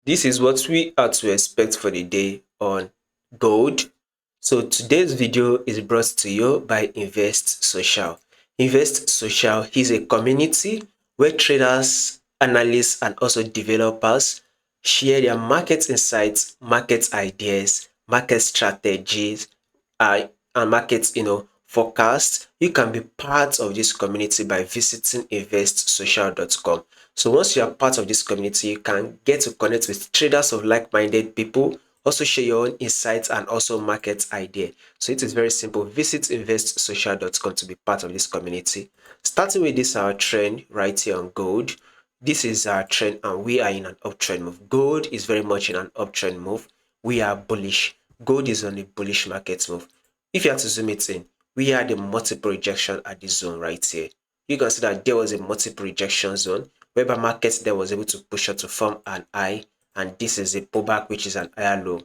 This is what we are to expect for the day on gold. So today's video is brought to you by Invest Social. Invest Social is a community where traders, analysts, and also developers share their market insights, market ideas, market strategies, and market forecast. You can be part of this community by visiting investsocial.com. So once you are part of this community, you can get to connect with traders of like-minded people, also share your own insights and also market idea. So it is very simple. Visit investsocial.com to be part of this community. Starting with this our trend right here on gold. This is our trend and we are in an uptrend move. Gold is very much in an uptrend move. We are bullish. Gold is on a bullish market move. If you have to zoom it in, we had a multiple rejection at this zone right here. You can see that there was a multiple rejection zone whereby market there was able to push up to form an high, and this is a pullback which is an higher low.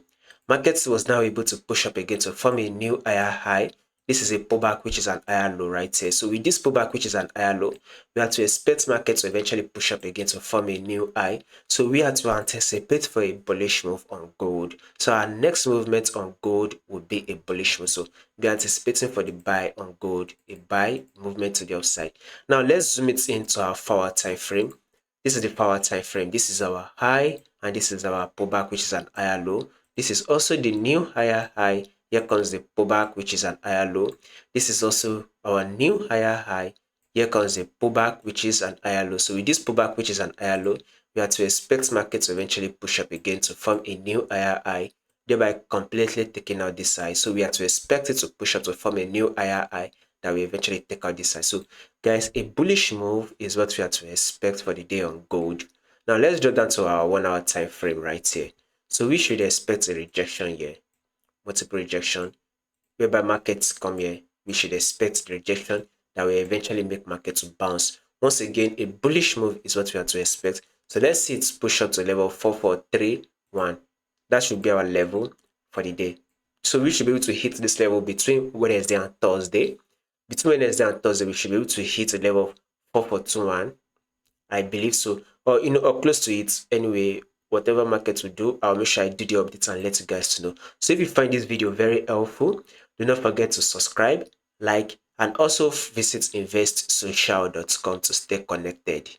Market was now able to push up again to form a new higher high. This is a pullback which is an higher low right here. So with this pullback which is an higher low, we have to expect market to eventually push up again to form a new high. So we have to anticipate for a bullish move on gold. So our next movement on gold would be a bullish move. So be anticipating for the buy on gold, a buy movement to the upside. Now let's zoom it into our 4-hour time frame. This is the 4-hour time frame. This is our high and this is our pullback which is an higher low. This is also the new higher high. Here comes the pullback which is an higher low. This is also our new higher high. Here comes the pullback which is an higher low. So with this pullback which is an higher low, we have to expect market to eventually push up again to form a new higher high, thereby completely taking out this high. So we have to expect it to push up to form a new higher high that will eventually take out this high. So guys, a bullish move is what we have to expect for the day on gold. Now let's drop down to our 1-hour time frame right here. So we should expect a rejection here, multiple rejection, whereby markets come here. We should expect the rejection that will eventually make market to bounce. Once again, a bullish move is what we have to expect. So let's see it push up to level 4431. That should be our level for the day. So we should be able to hit this level between Wednesday and Thursday. Between Wednesday and Thursday, we should be able to hit the level of 4421. I believe so. Or or close to it. Anyway, whatever market will do, I'll make sure I do the updates and let you guys know. So if you find this video very helpful, do not forget to subscribe, like, and also visit investsocial.com to stay connected.